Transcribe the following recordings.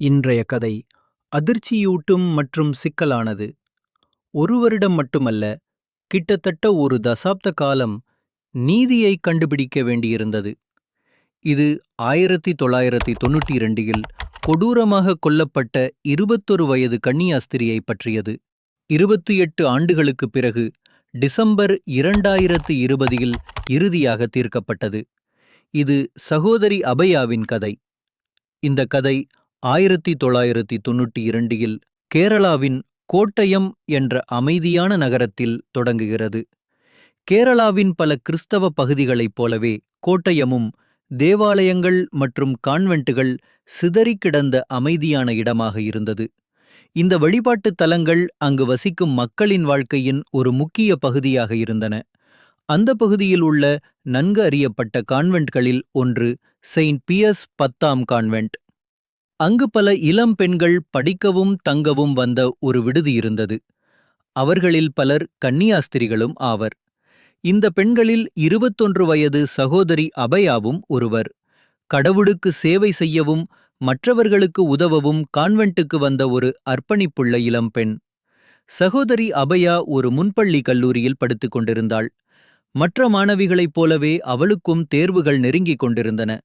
இன்றைய கதை அதிர்ச்சியூட்டும் மற்றும் சிக்கலானது. ஒரு வருடம் மட்டுமல்ல, கிட்டத்தட்ட ஒரு தசாப்த காலம் நீதியை கண்டுபிடிக்க வேண்டியிருந்தது. இது 1992இல் கொடூரமாக கொல்லப்பட்ட 21 வயது கன்னியாஸ்திரியை பற்றியது. 28 ஆண்டுகளுக்குப் பிறகு டிசம்பர் 2020இல் இறுதியாக தீர்க்கப்பட்டது. இது சகோதரி அபயாவின் கதை. இந்த கதை 1992இல் கேரளாவின் கோட்டயம் என்ற அமைதியான நகரத்தில் தொடங்குகிறது. கேரளாவின் பல கிறிஸ்தவ பகுதிகளைப் போலவே கோட்டயமும் தேவாலயங்கள் மற்றும் கான்வென்ட்டுகள் சிதறிக் கிடந்த அமைதியான இடமாக இருந்தது. இந்த வழிபாட்டு தலங்கள் அங்கு வசிக்கும் மக்களின் வாழ்க்கையின் ஒரு முக்கிய பகுதியாக இருந்தன. அந்த பகுதியில் உள்ள நன்கு அறியப்பட்ட கான்வென்ட்களில் ஒன்று செயின்ட் பியர்ஸ் 10ஆம் கான்வென்ட். அங்கு பல இளம் பெண்கள் படிக்கவும் தங்கவும் வந்த ஒரு விடுதி இருந்தது. அவர்களில் பலர் கன்னியாஸ்திரிகளும் ஆவர். இந்த பெண்களில் 21 வயது சகோதரி அபயாவும் ஒருவர். கடவுளுக்கு சேவை செய்யவும் மற்றவர்களுக்கு உதவவும் கான்வென்ட்டுக்கு வந்த ஒரு அர்ப்பணிப்புள்ள இளம்பெண். சகோதரி அபயா ஒரு முன்பள்ளி கல்லூரியில் படித்துக் கொண்டிருந்தாள். மற்ற மாணவிகளைப் போலவே அவளுக்கும் தேர்வுகள் நெருங்கிக் கொண்டிருந்தன.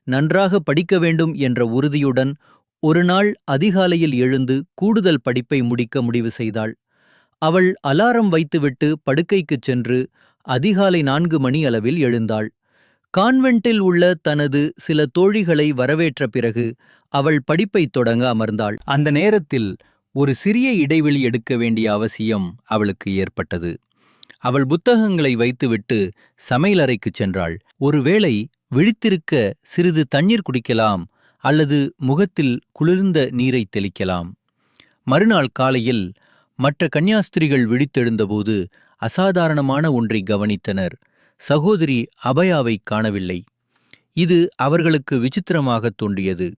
நன்றாக படிக்க வேண்டும் என்ற உறுதியுடன் ஒரு நாள் அதிகாலையில் எழுந்து கூடுதல் படிப்பை முடிக்க முடிவு செய்தாள். அவள் அலாரம் வைத்துவிட்டு படுக்கைக்குச் சென்று அதிகாலை 4 மணி அளவில் எழுந்தாள். கான்வென்ட்டில் உள்ள தனது சில தோழிகளை வரவேற்ற பிறகு அவள் படிப்பைத் தொடங்க அமர்ந்தாள். அந்த நேரத்தில் ஒரு சிறிய இடைவெளி எடுக்க வேண்டிய அவசியம் அவளுக்கு ஏற்பட்டது. அவள் புத்தகங்களை வைத்துவிட்டு சமையலறைக்குச் சென்றாள். ஒருவேளை விழித்திருக்க சிறிது தண்ணீர் குடிக்கலாம் அல்லது முகத்தில் குளிர்ந்த நீரை தெளிக்கலாம். மறுநாள் காலையில் மற்ற கன்னியாஸ்திரிகள் விழித்தெழுந்தபோது அசாதாரணமான ஒன்றை கவனித்தனர். சகோதரி அபயாவை காணவில்லை. இது அவர்களுக்கு விசித்திரமாகத் தோன்றியது.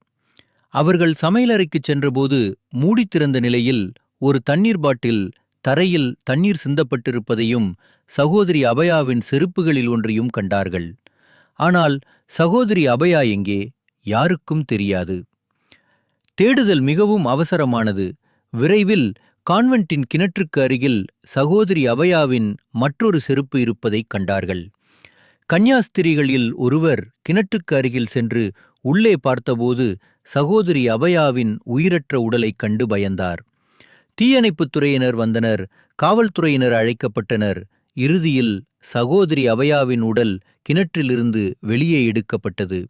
அவர்கள் சமையலறைக்குச் சென்றபோது மூடித்திறந்த நிலையில் ஒரு தண்ணீர் பாட்டில் தரையில் தண்ணீர் சிந்தப்பட்டிருப்பதையும் சகோதரி அபயாவின் செருப்புகளில் ஒன்றையும் கண்டார்கள். ஆனால் சகோதரி அபயா எங்கே? யாருக்கும் தெரியாது. தேடுதல் மிகவும் அவசரமானது. விரைவில் கான்வென்ட்டின் கிணற்றுக்கு அருகில் சகோதரி அபயாவின் மற்றொரு செருப்பு இருப்பதைக் கண்டார்கள். கன்னியாஸ்திரிகளில் ஒருவர் கிணற்றுக்கு அருகில் சென்று உள்ளே பார்த்தபோது சகோதரி அபயாவின் உயிரற்ற உடலைக் கண்டு பயந்தார். தீயணைப்புத் துறையினர் வந்தனர். காவல்துறையினர் அழைக்கப்பட்டனர். இறுதியில் சகோதரி அபயாவின் உடல் கிணற்றிலிருந்து வெளியே எடுக்கப்பட்டது.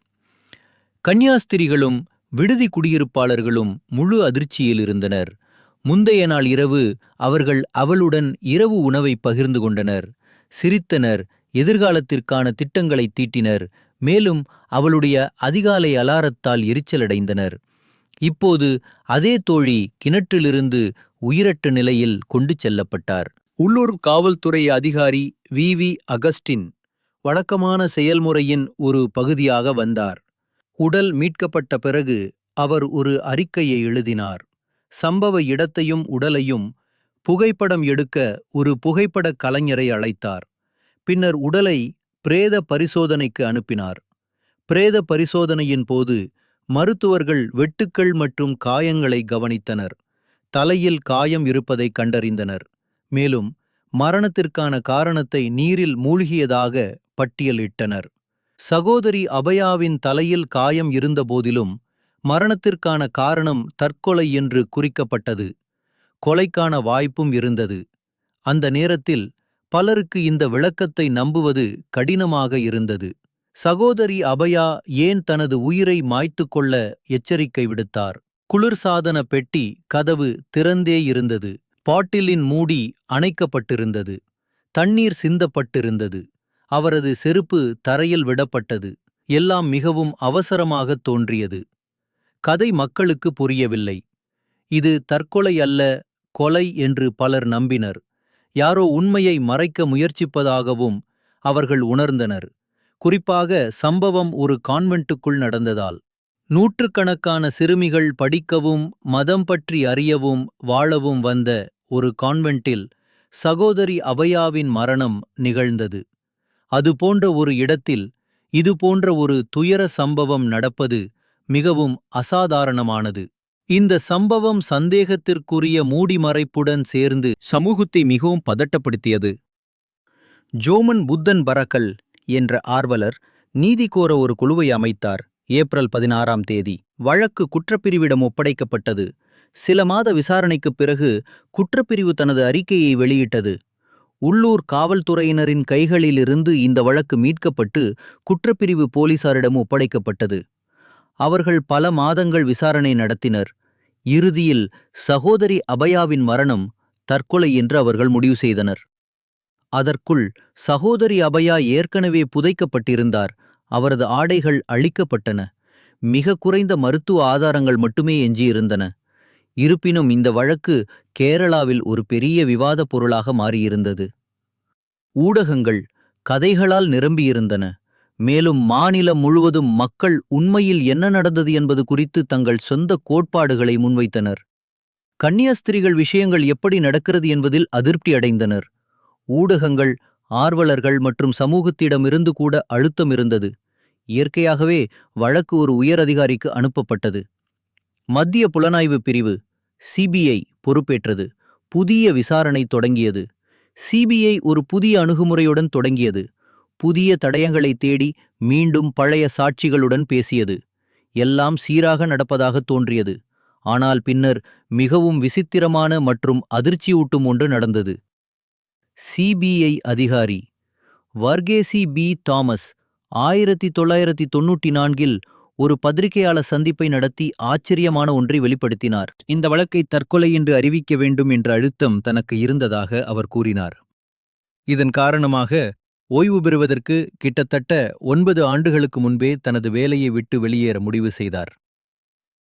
கன்னியாஸ்திரிகளும் விடுதி குடியிருப்பாளர்களும் முழு அதிர்ச்சியில் இருந்தனர். முந்தைய நாள் இரவு அவர்கள் அவளுடன் இரவு உணவை பகிர்ந்து கொண்டனர், சிரித்தனர், எதிர்காலத்திற்கான திட்டங்களை தீட்டினர். மேலும் அவளுடைய அதிகாலை அலாரத்தால் எரிச்சலடைந்தனர். இப்போது அதே தோழி கிணற்றிலிருந்து உயிரற்ற நிலையில் கொண்டு செல்லப்பட்டார். உள்ளூர் காவல்துறை அதிகாரி வி அகஸ்டின் வழக்கமான செயல்முறையின் ஒரு பகுதியாக வந்தார். உடல் மீட்கப்பட்ட பிறகு அவர் ஒரு அறிக்கையை எழுதினார். சம்பவ இடத்தையும் உடலையும் புகைப்படம் எடுக்க ஒரு புகைப்படக் கலைஞரை அழைத்தார். பின்னர் உடலை பிரேத பரிசோதனைக்கு அனுப்பினார். பிரேத பரிசோதனையின் போது மருத்துவர்கள் வெட்டுக்கள் மற்றும் காயங்களை கவனித்தனர். தலையில் காயம் இருப்பதை கண்டறிந்தனர். மேலும் மரணத்திற்கான காரணத்தை நீரில் மூழ்கியதாக பட்டியலிட்டனர். சகோதரி அபயாவின் தலையில் காயம் இருந்தபோதிலும் மரணத்திற்கான காரணம் தற்கொலை என்று குறிக்கப்பட்டது. கொலைக்கான வாய்ப்பும் இருந்தது. அந்த நேரத்தில் பலருக்கு இந்த விளக்கத்தை நம்புவது கடினமாக இருந்தது. சகோதரி அபயா ஏன் தனது உயிரை மாய்த்து கொள்ள எச்சரிக்கை விடுத்தார்? குளிர்சாதன பெட்டி கதவு திறந்தே இருந்தது. பாட்டிலின் மூடி அணைக்கப்பட்டிருந்தது. தண்ணீர் சிந்தப்பட்டிருந்தது. அவரது செருப்பு தரையில் விடப்பட்டது. எல்லாம் மிகவும் அவசரமாக தோன்றியது. கதை மக்களுக்கு புரியவில்லை. இது தற்கொலை அல்ல, கொலை என்று பலர் நம்பினர். யாரோ உண்மையை மறைக்க முயற்சிப்பதாகவும் அவர்கள் உணர்ந்தனர். குறிப்பாக சம்பவம் ஒரு கான்வென்ட்டுக்குள் நடந்ததால். நூற்றுக்கணக்கான சிறுமிகள் படிக்கவும் மதம் பற்றி அறியவும் வாழவும் வந்த ஒரு கான்வென்ட்டில் சகோதரி அபயாவின் மரணம் நிகழ்ந்தது. அதுபோன்ற ஒரு இடத்தில் இதுபோன்ற ஒரு துயர சம்பவம் நடப்பது மிகவும் அசாதாரணமானது. இந்த சம்பவம் சந்தேகத்திற்குரிய மூடிமறைப்புடன் சேர்ந்து சமூகத்தை மிகவும் பதட்டப்படுத்தியது. ஜோமன் புத்தன் பரக்கல் என்ற ஆர்வலர் நீதி கோர ஒரு குழுவை அமைத்தார். ஏப்ரல் 16ஆம் தேதி வழக்கு குற்றப்பிரிவிடம் ஒப்படைக்கப்பட்டது. சில மாத விசாரணைக்குப் பிறகு குற்றப்பிரிவு தனது அறிக்கையை வெளியிட்டது. உள்ளூர் காவல்துறையினரின் கைகளிலிருந்து இந்த வழக்கு மீட்கப்பட்டு குற்றப்பிரிவு போலீசாரிடம் ஒப்படைக்கப்பட்டது. அவர்கள் பல மாதங்கள் விசாரணை நடத்தினர். இறுதியில் சகோதரி அபயாவின் மரணம் தற்கொலை என்று அவர்கள் முடிவு செய்தனர். அதற்குள் சகோதரி அபயா ஏற்கனவே புதைக்கப்பட்டிருந்தார். அவரது ஆடைகள் அழிக்கப்பட்டன. மிக குறைந்த மருத்துவ ஆதாரங்கள் மட்டுமே எஞ்சியிருந்தன. இருப்பினும் இந்த வழக்கு கேரளாவில் ஒரு பெரிய விவாதப் பொருளாக மாறியிருந்தது. ஊடகங்கள் கதைகளால் நிரம்பியிருந்தன. மேலும் மாநிலம் முழுவதும் மக்கள் உண்மையில் என்ன நடந்தது என்பது குறித்து தங்கள் சொந்த கோட்பாடுகளை முன்வைத்தனர். கன்னியாஸ்திரிகள் விஷயங்கள் எப்படி நடக்கிறது என்பதில் அதிருப்தி அடைந்தனர். ஊடகங்கள், ஆர்வலர்கள் மற்றும் சமூகத்திடமிருந்து கூட அழுத்தம் இருந்தது. இயற்கையாகவே வழக்கு ஒரு உயர் அதிகாரிக்கு அனுப்பப்பட்டது. மத்திய புலனாய்வு பிரிவு சிபிஐ பொறுப்பேற்றது. புதிய விசாரணை தொடங்கியது. சிபிஐ ஒரு புதிய அணுகுமுறையுடன் தொடங்கியது. புதிய தடயங்களை தேடி மீண்டும் பழைய சாட்சிகளுடன் பேசியது. எல்லாம் சீராக நடப்பதாக தோன்றியது. ஆனால் பின்னர் மிகவும் விசித்திரமான மற்றும் அதிர்ச்சியூட்டும் ஒன்று நடந்தது. சிபிஐ அதிகாரி வர்கேசி பி தாமஸ் 1994இல் ஒரு பத்திரிகையாளர் சந்திப்பை நடத்தி ஆச்சரியமான ஒன்றை வெளிப்படுத்தினார். இந்த வழக்கை தற்கொலை என்று அறிவிக்க வேண்டும் என்ற அழுத்தம் தனக்கு இருந்ததாக அவர் கூறினார். இதன் காரணமாக ஓய்வு பெறுவதற்கு கிட்டத்தட்ட 9 ஆண்டுகளுக்கு முன்பே தனது வேலையை விட்டு வெளியேற முடிவு செய்தார்.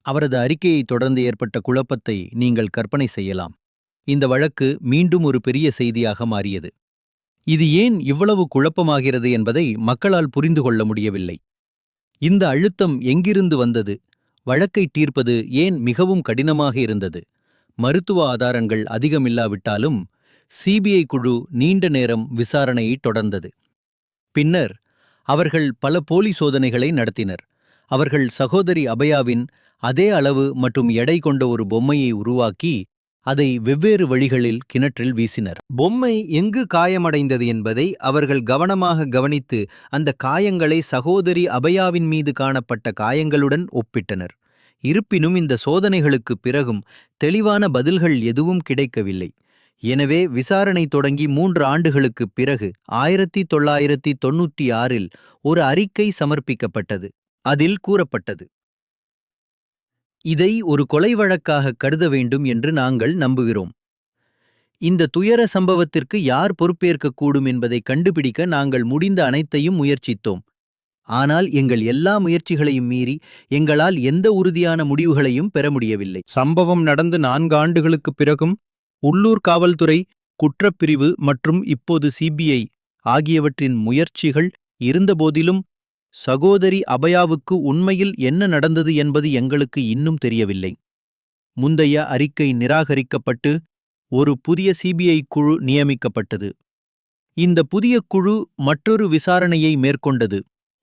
அவரது அறிக்கையை தொடர்ந்து ஏற்பட்ட குழப்பத்தை நீங்கள் கற்பனை செய்யலாம். இந்த வழக்கு மீண்டும் ஒரு பெரிய செய்தியாக மாறியது. இது ஏன் இவ்வளவு குழப்பமாகிறது என்பதை மக்களால் புரிந்து கொள்ள முடியவில்லை. இந்த அழுத்தம் எங்கிருந்து வந்தது? வழக்கை தீர்ப்பது ஏன் மிகவும் கடினமாக இருந்தது? மருத்துவ ஆதாரங்கள் அதிகமில்லாவிட்டாலும் சிபிஐ குழு நீண்ட நேரம் விசாரணையை தொடர்ந்தது. பின்னர் அவர்கள் பல போலி சோதனைகளை நடத்தினர். அவர்கள் சகோதரி அபயாவின் அதே அளவு மற்றும் எடை கொண்ட ஒரு பொம்மையை உருவாக்கி அதை வெவ்வேறு வழிகளில் கிணற்றில் வீசினர். பொம்மை எங்கு காயமடைந்தது என்பதை அவர்கள் கவனமாக கவனித்து அந்த காயங்களை சகோதரி அபயாவின் மீது காணப்பட்ட காயங்களுடன் ஒப்பிட்டனர். இருப்பினும் இந்த சோதனைகளுக்குப் பிறகும் தெளிவான பதில்கள் எதுவும் கிடைக்கவில்லை. எனவே விசாரணை தொடங்கி 3 ஆண்டுகளுக்குப் பிறகு 1996இல் ஒரு அறிக்கை சமர்ப்பிக்கப்பட்டது. அதில் கூறப்பட்டது, இதை ஒரு கொலை வழக்காக கருத வேண்டும் என்று நாங்கள் நம்புகிறோம். இந்த துயர சம்பவத்திற்கு யார் பொறுப்பேற்கக்கூடும் என்பதை கண்டுபிடிக்க நாங்கள் முடிந்த அனைத்தையும் முயற்சித்தோம். ஆனால் எங்கள் எல்லா முயற்சிகளையும் மீறி எங்களால் எந்த உறுதியான முடிவுகளையும் பெற முடியவில்லை. சம்பவம் நடந்து 4 ஆண்டுகளுக்குப் பிறகும் உள்ளூர் காவல்துறை, குற்றப்பிரிவு மற்றும் இப்போது சிபிஐ ஆகியவற்றின் முயற்சிகள் இருந்தபோதிலும் சகோதரி அபயாவுக்கு உண்மையில் என்ன நடந்தது என்பது எங்களுக்கு இன்னும் தெரியவில்லை. முந்தைய அறிக்கை நிராகரிக்கப்பட்டு ஒரு புதிய சிபிஐ குழு நியமிக்கப்பட்டது. இந்த புதிய குழு மற்றொரு விசாரணையை மேற்கொண்டது.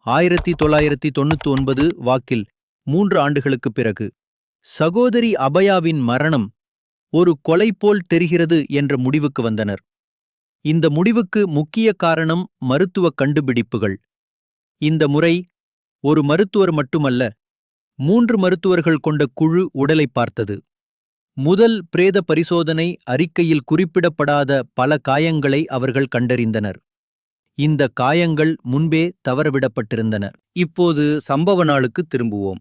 1999 வாக்கில் 3 ஆண்டுகளுக்குப் பிறகு சகோதரி அபயாவின் மரணம் ஒரு கொலை போல் தெரிகிறது என்ற முடிவுக்கு வந்தனர். இந்த முடிவுக்கு முக்கிய காரணம் மருத்துவ கண்டுபிடிப்புகள். இந்த முறை ஒரு மருத்துவர் மட்டுமல்ல, 3 மருத்துவர்கள் கொண்ட குழு உடலை பார்த்தது. முதல் பிரேத பரிசோதனை அறிக்கையில் குறிப்பிடப்படாத பல காயங்களை அவர்கள் கண்டறிந்தனர். இந்த காயங்கள் முன்பே தவறவிடப்பட்டிருந்தன. இப்போது சம்பவ நாளுக்கு திரும்புவோம்.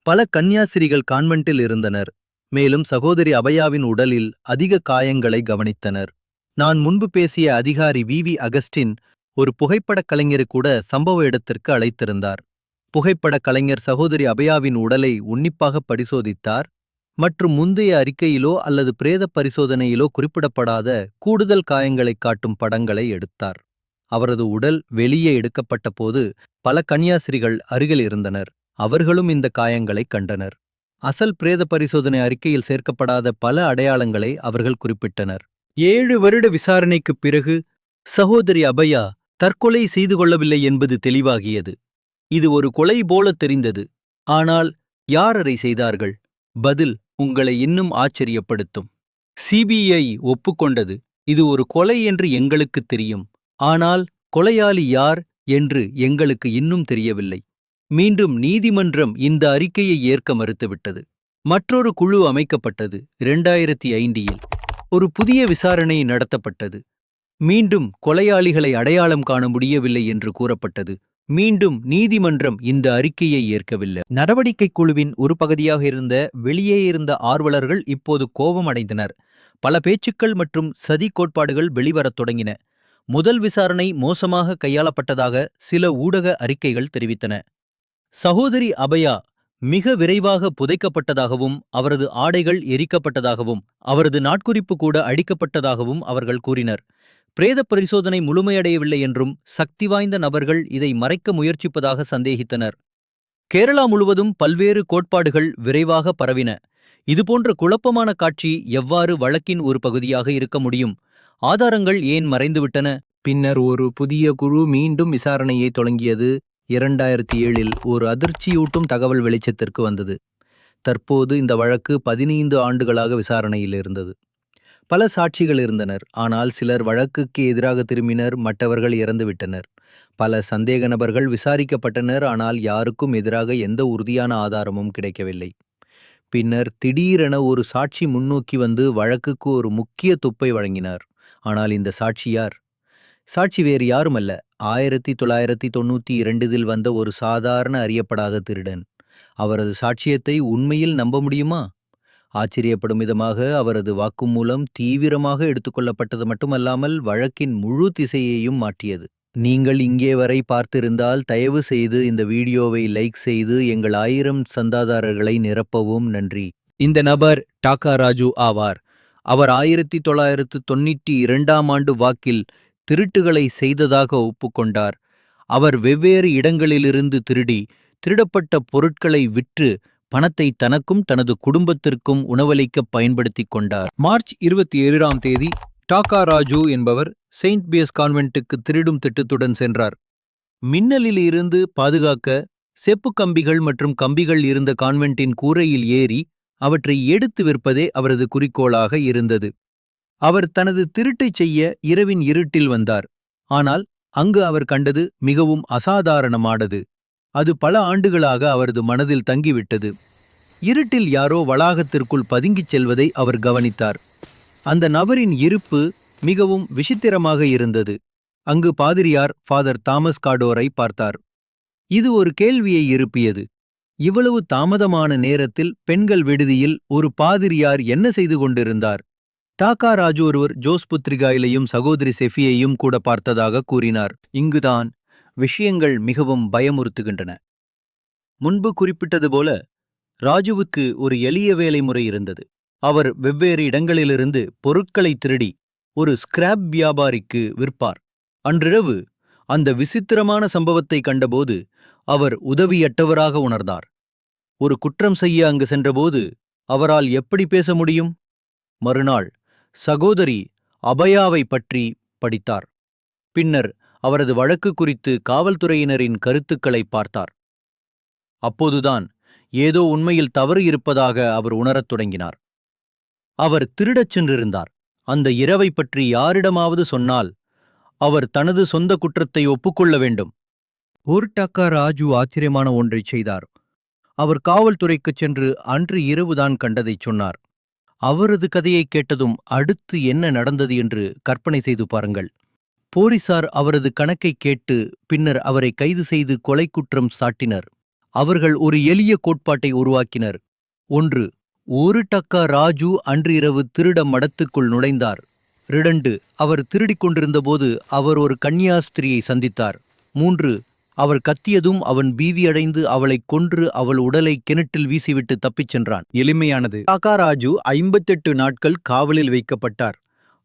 பல கன்னியாஸ்திரிகள் கான்வென்ட்டில் இருந்தனர். மேலும் சகோதரி அபயாவின் உடலில் அதிக காயங்களை கவனித்தனர். நான் முன்பு பேசிய அதிகாரி வி அகஸ்டின் ஒரு புகைப்படக் கலைஞரை கூட சம்பவ இடத்திற்கு அழைத்திருந்தார். புகைப்படக் கலைஞர் சகோதரி அபயாவின் உடலை உன்னிப்பாக பரிசோதித்தார் மற்றும் முந்தைய அறிக்கையிலோ அல்லது பிரேத பரிசோதனையிலோ குறிப்பிடப்படாத கூடுதல் காயங்களைக் காட்டும் படங்களை எடுத்தார். அவரது உடல் வெளியே எடுக்கப்பட்ட போது பல கன்னியாஸ்திரிகள் அருகில் இருந்தனர். அவர்களும் இந்த காயங்களை கண்டனர். அசல் பிரேத பரிசோதனை அறிக்கையில் சேர்க்கப்படாத பல அடையாளங்களை அவர்கள் குறிப்பிட்டனர். 7 வருட விசாரணைக்குப் பிறகு சகோதரி அபயா தற்கொலை செய்து கொள்ளவில்லை என்பது தெளிவாகியது. இது ஒரு கொலை போல தெரிந்தது. ஆனால் யார் அதை செய்தார்கள்? பதில் உங்களை இன்னும் ஆச்சரியப்படுத்தும். சிபிஐ ஒப்புக்கொண்டது, இது ஒரு கொலை என்று எங்களுக்கு தெரியும், ஆனால் கொலையாளி யார் என்று எங்களுக்கு இன்னும் தெரியவில்லை. மீண்டும் நீதிமன்றம் இந்த அறிக்கையை ஏற்க மறுத்துவிட்டது. மற்றொரு குழு அமைக்கப்பட்டது. 2005இல் ஒரு புதிய விசாரணை நடத்தப்பட்டது. மீண்டும் கொலையாளிகளை அடையாளம் காண முடியவில்லை என்று கூறப்பட்டது. மீண்டும் நீதிமன்றம் இந்த அறிக்கையை ஏற்கவில்லை. நடவடிக்கை குழுவின் ஒரு பகுதியாக இருந்த வெளியே இருந்த ஆர்வலர்கள் இப்போது கோபமடைந்தனர். பல பேச்சுக்கள் மற்றும் சதி கோட்பாடுகள் வெளிவரத் தொடங்கின. முதல் விசாரணை மோசமாக கையாளப்பட்டதாக சில ஊடக அறிக்கைகள் தெரிவித்தன. சகோதரி அபயா மிக விரைவாக புதைக்கப்பட்டதாகவும் அவரது ஆடைகள் எரிக்கப்பட்டதாகவும் அவரது நாட்குறிப்பு கூட அடிக்கப்பட்டதாகவும் அவர்கள் கூறினர். பிரேத பரிசோதனை முழுமையடையவில்லை என்றும் சக்தி வாய்ந்த நபர்கள் இதை மறைக்க முயற்சிப்பதாக சந்தேகித்தனர். கேரளா முழுவதும் பல்வேறு கோட்பாடுகள் விரைவாக பரவின. இதுபோன்ற குழப்பமான காட்சி எவ்வாறு வழக்கின் ஒரு பகுதியாக இருக்க முடியும்? ஆதாரங்கள் ஏன் மறைந்துவிட்டன? பின்னர் ஒரு புதிய குழு மீண்டும் விசாரணையை தொடங்கியது. 2007இல் ஒரு அதிர்ச்சியூட்டும் தகவல் வெளிச்சத்திற்கு வந்தது. தற்போது இந்த வழக்கு 15 ஆண்டுகளாக விசாரணையில் இருந்தது. பல சாட்சிகள் இருந்தனர், ஆனால் சிலர் வழக்குக்கு எதிராக திரும்பினர், மற்றவர்கள் இறந்துவிட்டனர். பல சந்தேக நபர்கள் விசாரிக்கப்பட்டனர், ஆனால் யாருக்கும் எதிராக எந்த உறுதியான ஆதாரமும் கிடைக்கவில்லை. பின்னர் திடீரென ஒரு சாட்சி முன்னோக்கி வந்து வழக்குக்கு ஒரு முக்கிய துப்பை வழங்கினார். ஆனால் இந்த சாட்சி யார்? சாட்சி வேறு யாருமல்ல, 1992இல் வந்த ஒரு சாதாரண அறியப்படாத திருடன். அவரது சாட்சியத்தை உண்மையில் நம்ப முடியுமா? ஆச்சரியப்படும் விதமாக அவரது வாக்குமூலம் தீவிரமாக எடுத்துக்கொள்ளப்பட்டது மட்டுமல்லாமல் வழக்கின் முழு திசையையும் மாற்றியது. நீங்கள் இங்கே வரை பார்த்திருந்தால் தயவு செய்து இந்த வீடியோவை லைக் செய்து எங்கள் 1000 சந்தாதாரர்களை நிரப்பவும். நன்றி. இந்த நபர் டாக்கா ராஜு ஆவார். அவர் 1992ஆம் ஆண்டு வாக்கில் திருட்டுகளை செய்ததாக ஒப்புக்கொண்டார். அவர் வெவ்வேறு இடங்களிலிருந்து திருடப்பட்ட பொருட்களை விற்று பணத்தை தனக்கும் தனது குடும்பத்திற்கும் உணவளிக்க பயன்படுத்திக் கொண்டார். மார்ச் 27ஆம் தேதி டாக்கா ராஜு என்பவர் செயின்ட் பியர்ஸ் கான்வென்ட்டுக்கு திருடும் திட்டத்துடன் சென்றார். மின்னலில் இருந்து பாதுகாக்க செப்பு கம்பிகள் மற்றும் கம்பிகள் இருந்த கான்வென்ட்டின் கூரையில் ஏறி அவற்றை எடுத்து விற்பதே அவரது குறிக்கோளாக இருந்தது. அவர் தனது திருட்டைச் செய்ய இரவின் இருட்டில் வந்தார். ஆனால் அங்கு அவர் கண்டது மிகவும் அசாதாரணமானது. அது பல ஆண்டுகளாக அவரது மனதில் தங்கிவிட்டது. இருட்டில் யாரோ வளாகத்திற்குள் பதுங்கிச் செல்வதை அவர் கவனித்தார். அந்த நபரின் இருப்பு மிகவும் விசித்திரமாக இருந்தது. அங்கு பாதிரியார் ஃபாதர் தாமஸ் காடோரை பார்த்தார். இது ஒரு கேள்வியை எழுப்பியது. இவ்வளவு தாமதமான நேரத்தில் பெண்கள் விடுதியில் ஒரு பாதிரியார் என்ன செய்து கொண்டிருந்தார்? டாக்கா ராஜு ஒருவர் ஜோஸ் புத்ரிகாயிலையும் சகோதரி செஃபியையும் கூட பார்த்ததாக கூறினார். இங்குதான் விஷயங்கள் மிகவும் பயமுறுத்துகின்றன. முன்பு குறிப்பிட்டது போல ராஜுவுக்கு ஒரு எளிய வேலை முறை இருந்தது. அவர் வெவ்வேறு இடங்களிலிருந்து பொருட்களை திருடி ஒரு ஸ்கிராப் வியாபாரிக்கு விற்பார். அன்றிரவு அந்த விசித்திரமான சம்பவத்தை கண்டபோது அவர் உதவியற்றவராக உணர்ந்தார். ஒரு குற்றம் செய்ய அங்கு சென்றபோது அவரால் எப்படி பேச முடியும்? மறுநாள் சகோதரி அபயாவை பற்றி படித்தார். பின்னர் அவரது வழக்கு குறித்து காவல்துறையினரின் கருத்துக்களை பார்த்தார். அப்போதுதான் ஏதோ உண்மையில் தவறு இருப்பதாக அவர் உணரத் தொடங்கினார். அவர் திருடச் சென்றிருந்தார். அந்த இரவை பற்றி யாரிடமாவது சொன்னால் அவர் தனது சொந்த குற்றத்தை ஒப்புக்கொள்ள வேண்டும். ஒரு டாக்கா ராஜு ஆச்சரியமான ஒன்றைச் செய்தார். அவர் காவல்துறைக்குச் சென்று அன்று இரவுதான் கண்டதைச் சொன்னார். அவரது கதையை கேட்டதும் அடுத்து என்ன நடந்தது என்று கற்பனை செய்து பாருங்கள். போலீசார் அவரது கணக்கை கேட்டு பின்னர் அவரை கைது செய்து கொலை குற்றம் சாட்டினர். அவர்கள் ஒரு எளிய கோட்பாட்டை உருவாக்கினர். 1. ஒரு டக்கா ராஜு அன்று இரவு திருட மடத்துக்குள் நுழைந்தார். 2. அவர் திருடிக் கொண்டிருந்தபோது அவர் ஒரு கன்னியாஸ்திரியை சந்தித்தார். 3. அவர் கத்தியதும் அவன் பீதியடைந்து அவளைக் கொன்று அவள் உடலை கிணற்றில் வீசிவிட்டு தப்பிச் சென்றான். எளிமையானது. டாக்கா ராஜு 58 நாட்கள் காவலில் வைக்கப்பட்டார்.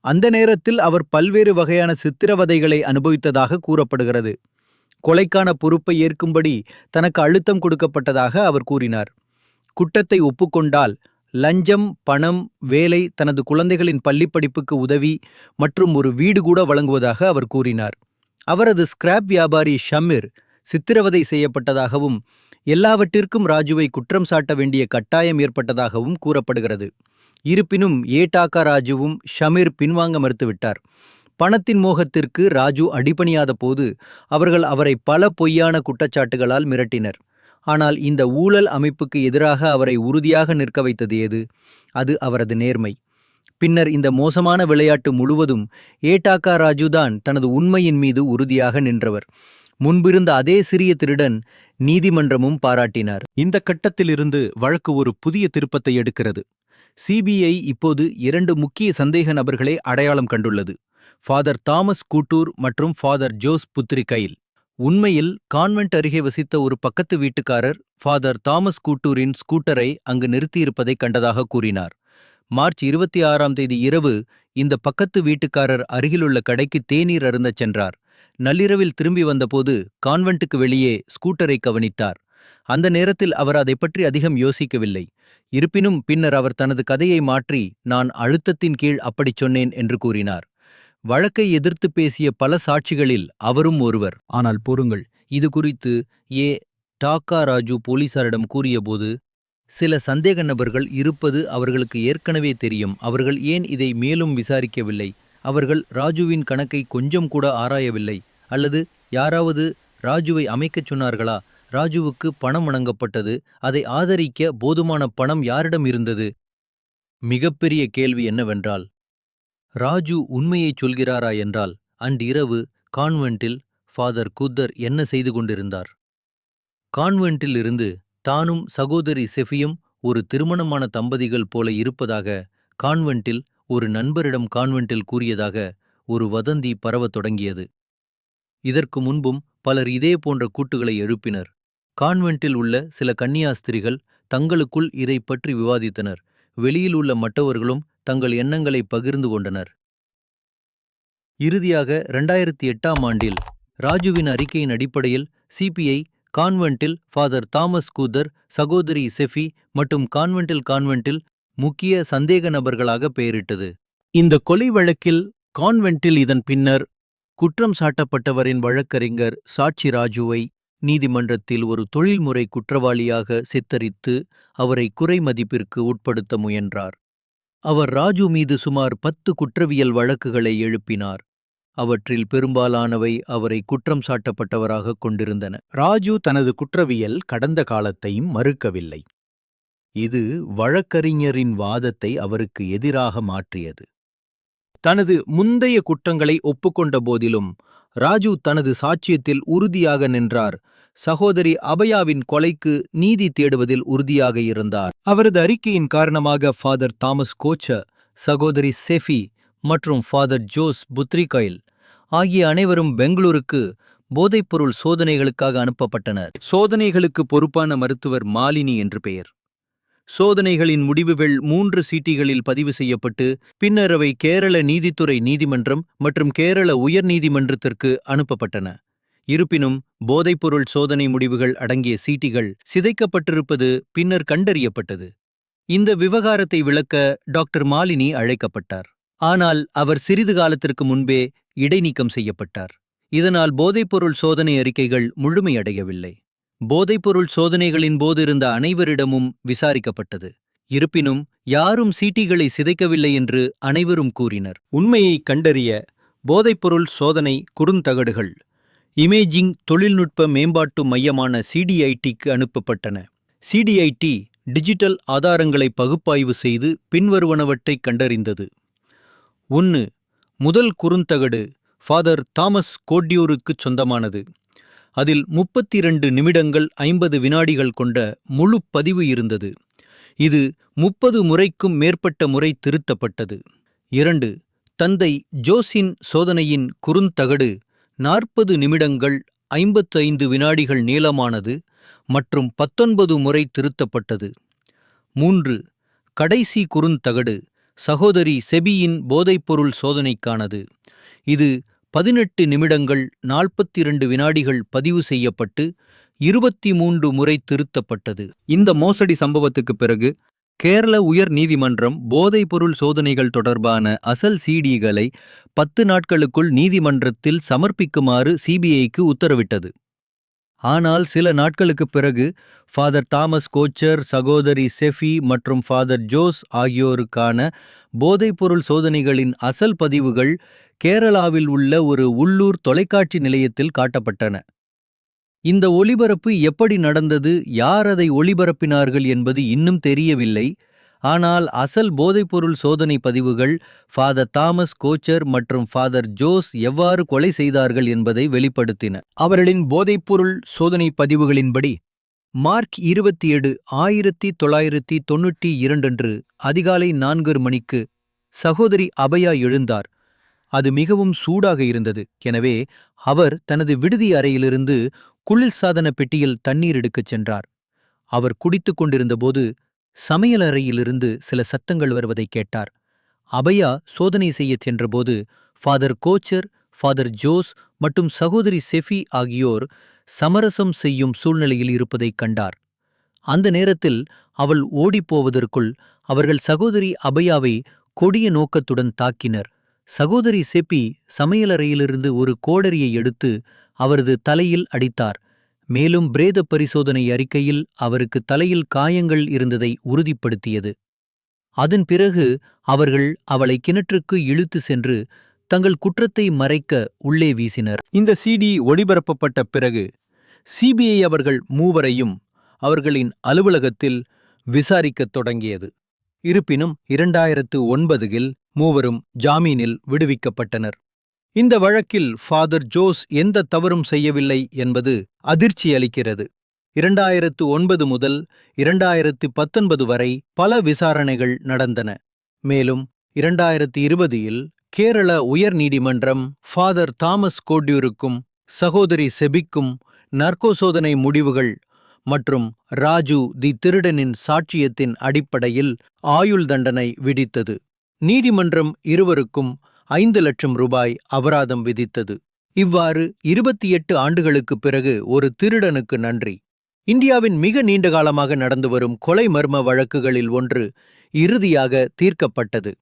அந்த நேரத்தில் அவர் பல்வேறு வகையான சித்திரவதைகளை அனுபவித்ததாக கூறப்படுகிறது. கொலைக்கான பொறுப்பை ஏற்கும்படி தனக்கு அழுத்தம் கொடுக்கப்பட்டதாக அவர் கூறினார். குற்றத்தை ஒப்புக்கொண்டால் லஞ்சம், பணம், வேலை, தனது குழந்தைகளின் பள்ளிப்படிப்புக்கு உதவி மற்றும் ஒரு வீடு கூட வழங்குவதாக அவர் கூறினார். அவரது ஸ்கிராப் வியாபாரி ஷமீர் சித்திரவதை செய்யப்பட்டதாகவும் எல்லாவற்றிற்கும் ராஜுவை குற்றம் சாட்ட வேண்டிய கட்டாயம் ஏற்பட்டதாகவும் கூறப்படுகிறது. இருப்பினும் ஏடாக்கா ராஜுவும் ஷமீர் பின்வாங்க மறுத்துவிட்டார். பணத்தின் மோகத்திற்கு ராஜு அடிபணியாத போது அவர்கள் அவரை பல பொய்யான குற்றச்சாட்டுகளால் மிரட்டினர். ஆனால் இந்த ஊழல் அமைப்புக்கு எதிராக அவரை உறுதியாக நிற்க வைத்தது எது? அது அவரது நேர்மை. பின்னர் இந்த மோசமான விளையாட்டு முழுவதும் ஏடாக்கா ராஜுதான் தனது உண்மையின் மீது உறுதியாக நின்றவர். முன்பிருந்த அதே சிறிய திருடன் நீதிமன்றமும் பாராட்டினார். இந்த கட்டத்திலிருந்து வழக்கு ஒரு புதிய திருப்பத்தை எடுக்கிறது. சிபிஐ இப்போது 2 முக்கிய சந்தேக நபர்களை அடையாளம் கண்டுள்ளது: ஃபாதர் தாமஸ் கூட்டூர் மற்றும் ஃபாதர் ஜோஸ் புத்ரிகைல். உண்மையில் கான்வென்ட் அருகே வசித்த ஒரு பக்கத்து வீட்டுக்காரர் ஃபாதர் தாமஸ் கூட்டூரின் ஸ்கூட்டரை அங்கு நிறுத்தியிருப்பதை கண்டதாக கூறினார். மார்ச் 26ஆம் தேதி இரவு இந்த பக்கத்து வீட்டுக்காரர் அருகிலுள்ள கடைக்கு தேநீர் அருந்தச் சென்றார். நள்ளிரவில் திரும்பி வந்தபோது கான்வென்ட்டுக்கு வெளியே ஸ்கூட்டரை கவனித்தார். அந்த நேரத்தில் அவர் அதை பற்றி அதிகம் யோசிக்கவில்லை. இருப்பினும் பின்னர் அவர் தனது கதையை மாற்றி, நான் அழுத்தத்தின் கீழ் அப்படிச் சொன்னேன் என்று கூறினார். வழக்கை எதிர்த்து பேசிய பல சாட்சிகளில் அவரும் ஒருவர். ஆனால் பொறுங்கள், இது குறித்து டாக்கா ராஜு போலீசாரிடம் கூறியபோது, சில சந்தேக நபர்கள் இருப்பது அவர்களுக்கு ஏற்கனவே தெரியும். அவர்கள் ஏன் இதை மேலும் விசாரிக்கவில்லை? அவர்கள் ராஜுவின் கணக்கை கொஞ்சம் கூட ஆராயவில்லை. அல்லது யாராவது ராஜுவை அமைக்கச் சொன்னார்களா? ராஜுவுக்கு பணம் வழங்கப்பட்டது. அதை ஆதரிக்க போதுமான பணம் யாரிடம் இருந்தது? மிகப்பெரிய கேள்வி என்னவென்றால், ராஜு உண்மையை சொல்கிறாரா என்றால், அன்றிரவு கான்வென்ட்டில் ஃபாதர் குத்தர் என்ன செய்து கொண்டிருந்தார்? கான்வென்ட்டில் இருந்து தானும் சகோதரி செஃபியும் ஒரு திருமணமான தம்பதிகள் போல இருப்பதாக கான்வென்ட்டில் ஒரு நண்பரிடம் கான்வென்ட்டில் கூறியதாக ஒரு வதந்தி பரவத் தொடங்கியது. இதற்கு முன்பும் பலர் இதே போன்ற கூட்டுகளை எழுப்பினர். கான்வென்ட்டில் உள்ள சில கன்னியாஸ்திரிகள் தங்களுக்குள் இதை பற்றி விவாதித்தனர். வெளியில் உள்ள மற்றவர்களும் தங்கள் எண்ணங்களை பகிர்ந்து கொண்டனர். இறுதியாக 2008ஆம் ஆண்டில் ராஜுவின் அறிக்கையின் அடிப்படையில் சிபிஐ கான்வென்ட்டில் ஃபாதர் தாமஸ் கூத்தர், சகோதரி செஃபி மற்றும் கான்வென்ட்டில் முக்கிய சந்தேக நபர்களாக பெயரிட்டது. இந்த கொலை வழக்கில் கான்வென்ட்டில் இதன் பின்னர் குற்றம் சாட்டப்பட்டவரின் வழக்கறிஞர் சாட்சி ராஜுவை நீதிமன்றத்தில் ஒரு தொழில்முறை குற்றவாளியாக சித்தரித்து அவரை குறைமதிப்பிற்கு உட்படுத்த முயன்றார். அவர் ராஜு மீது சுமார் 10 குற்றவியல் வழக்குகளை எழுப்பினார். அவற்றில் பெரும்பாலானவை அவரை குற்றம் சாட்டப்பட்டவராக கொண்டிருந்தன. ராஜு தனது குற்றவியல் கடந்த காலத்தையும் மறுக்கவில்லை. இது வழக்கறிஞரின் வாதத்தை அவருக்கு எதிராக மாற்றியது. தனது முந்தைய குற்றங்களை ஒப்புக்கொண்ட போதிலும் ராஜு தனது சாட்சியத்தில் உறுதியாக நின்றார். சகோதரி அபயாவின் கொலைக்கு நீதி தேடுவதில் உறுதியாக இருந்தார். அவரது அறிக்கையின் காரணமாக ஃபாதர் தாமஸ் கோச்சர், சகோதரி செஃபி மற்றும் ஃபாதர் ஜோஸ் புத்ரிகைல் ஆகிய அனைவரும் பெங்களூருக்கு போதைப்பொருள் சோதனைகளுக்காக அனுப்பப்பட்டனர். சோதனைகளுக்கு பொறுப்பான மருத்துவர் மாலினி என்று பெயர். சோதனைகளின் முடிவுகள் 3 சீட்டிகளில் பதிவு செய்யப்பட்டு பின்னர் அவை கேரள நீதித்துறை நீதிமன்றம் மற்றும் கேரள உயர் நீதிமன்றத்திற்கு அனுப்பப்பட்டன. இருப்பினும் போதைப்பொருள் சோதனை முடிவுகள் அடங்கிய சீட்டிகள் சிதைக்கப்பட்டிருப்பது பின்னர் கண்டறியப்பட்டது. இந்த விவகாரத்தை விளக்க டாக்டர் மாலினி அழைக்கப்பட்டார். ஆனால் அவர் சிறிது காலத்திற்கு முன்பே இடைநீக்கம் செய்யப்பட்டார். இதனால் போதைப்பொருள் சோதனை அறிக்கைகள் முழுமையடையவில்லை. போதைப்பொருள் சோதனைகளின் போது இருந்த அனைவரிடமும் விசாரிக்கப்பட்டது. இருப்பினும் யாரும் சீட்டிகளை சிதைக்கவில்லை என்று அனைவரும் கூறினர். உண்மையை கண்டறிய போதைப்பொருள் சோதனை குறுந்தகடுகள் இமேஜிங் தொழில்நுட்ப மேம்பாட்டு மையமான சிடிஐடிக்கு அனுப்பப்பட்டன. சிடிஐடி டிஜிட்டல் ஆதாரங்களை பகுப்பாய்வு செய்து பின்வருவனவற்றை கண்டறிந்தது. 1. முதல் குறுந்தகடு ஃபாதர் தாமஸ் கோட்யூருக்குச் சொந்தமானது. அதில் 32 நிமிடங்கள் 50 வினாடிகள் கொண்ட முழு பதிவு இருந்தது. இது 30 முறைக்கும் மேற்பட்ட முறை திருத்தப்பட்டது. 2. தந்தை ஜோஸின் சோதனையின் குறுந்தகடு 40 நிமிடங்கள் 55 வினாடிகள் நீளமானது மற்றும் 19 முறை திருத்தப்பட்டது. 3. கடைசி குறுந்தகடு சகோதரி செபியின் போதைப்பொருள் சோதனைக்கானது. இது 18 நிமிடங்கள் 42 வினாடிகள் பதிவு செய்யப்பட்டு 23 முறை திருத்தப்பட்டது. இந்த மோசடி சம்பவத்துக்கு பிறகு கேரள உயர் நீதிமன்றம் போதைப்பொருள் சோதனைகள் தொடர்பான அசல் சிடிகளை 10 நாட்களுக்குள் நீதிமன்றத்தில் சமர்ப்பிக்குமாறு சிபிஐக்கு உத்தரவிட்டது. ஆனால் சில நாட்களுக்குப் பிறகு ஃபாதர் தாமஸ் கோச்சர், சகோதரி செஃபி மற்றும் ஃபாதர் ஜோஸ் ஆகியோருக்கான போதைப்பொருள் சோதனைகளின் அசல் பதிவுகள் கேரளாவில் உள்ள ஒரு உள்ளூர் தொலைக்காட்சி நிலையத்தில் காட்டப்பட்டன. இந்த ஒளிபரப்பு எப்படி நடந்தது, யார் அதை ஒளிபரப்பினார்கள் என்பது இன்னும் தெரியவில்லை. ஆனால் அசல் போதைப்பொருள் சோதனை பதிவுகள் ஃபாதர் தாமஸ் கோச்சர் மற்றும் ஃபாதர் ஜோஸ் எவ்வாறு கொலை செய்தார்கள் என்பதை வெளிப்படுத்தின. அவர்களின் போதைப்பொருள் சோதனை பதிவுகளின்படி மார்ச் 27, 1992 அன்று அதிகாலை 4 மணிக்கு சகோதரி அபயா எழுந்தார். அது மிகவும் சூடாக இருந்தது. எனவே அவர் தனது விடுதி அறையிலிருந்து குளிர்சாதன பெட்டியில் தண்ணீர் எடுக்கச் சென்றார். அவர் குடித்துக் கொண்டிருந்தபோது சமையலறையிலிருந்து சில சத்தங்கள் வருவதை கேட்டார். அபயா சோதனை செய்யச் சென்றபோது ஃபாதர் கோச்சர், ஃபாதர் ஜோஸ் மற்றும் சகோதரி செஃபி ஆகியோர் சமரசம் செய்யும் சூழ்நிலையில் இருப்பதைக் கண்டார். அந்த நேரத்தில் அவள் ஓடிப்போவதற்குள் அவர்கள் சகோதரி அபயாவை கொடிய நோக்கத்துடன் தாக்கினர். சகோதரி செப்பி சமையலறையிலிருந்து ஒரு கோடரியை எடுத்து அவரது தலையில் அடித்தார். மேலும் பிரேத பரிசோதனை அறிக்கையில் அவருக்கு தலையில் காயங்கள் இருந்ததை உறுதிப்படுத்தியது. அதன் பிறகு அவர்கள் அவளை கிணற்றுக்கு இழுத்து சென்று தங்கள் குற்றத்தை மறைக்க உள்ளே வீசினர். இந்த சிடி ஒளிபரப்பப்பட்ட பிறகு சிபிஐ அவர்கள் மூவரையும் அவர்களின் அலுவலகத்தில் விசாரிக்கத் தொடங்கியது. இருப்பினும் 2009இல் மூவரும் ஜாமீனில் விடுவிக்கப்பட்டனர். இந்த வழக்கில் ஃபாதர் ஜோஸ் எந்த தவறும் செய்யவில்லை என்பது அதிர்ச்சி அளிக்கிறது. 2009 முதல் 2019 வரை பல விசாரணைகள் நடந்தன. மேலும் 2020இல் கேரள உயர் நீதிமன்றம் ஃபாதர் தாமஸ் கோட்யூருக்கும் சகோதரி செபிக்கும் நர்கோ சோதனை முடிவுகள் மற்றும் ராஜு தி திருடனின் சாட்சியத்தின் அடிப்படையில் ஆயுள் தண்டனை விதித்தது. நீதிமன்றம் இருவருக்கும் 5 லட்சம் ரூபாய் அபராதம் விதித்தது. இவ்வாறு 28 ஆண்டுகளுக்குப் பிறகு ஒரு திருடனுக்கு நன்றி. இந்தியாவின் மிக நீண்ட காலமாக நடந்து வரும் கொலை மர்ம வழக்குகளில் ஒன்று இறுதியாக தீர்க்கப்பட்டது.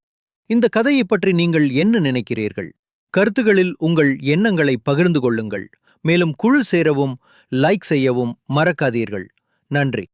இந்த கதையை பற்றி நீங்கள் என்ன நினைக்கிறீர்கள்? கருத்துகளில் உங்கள் எண்ணங்களை பகிர்ந்து கொள்ளுங்கள். மேலும் குழு சேரவும் லைக் செய்யவும் மறக்காதீர்கள். நன்றி.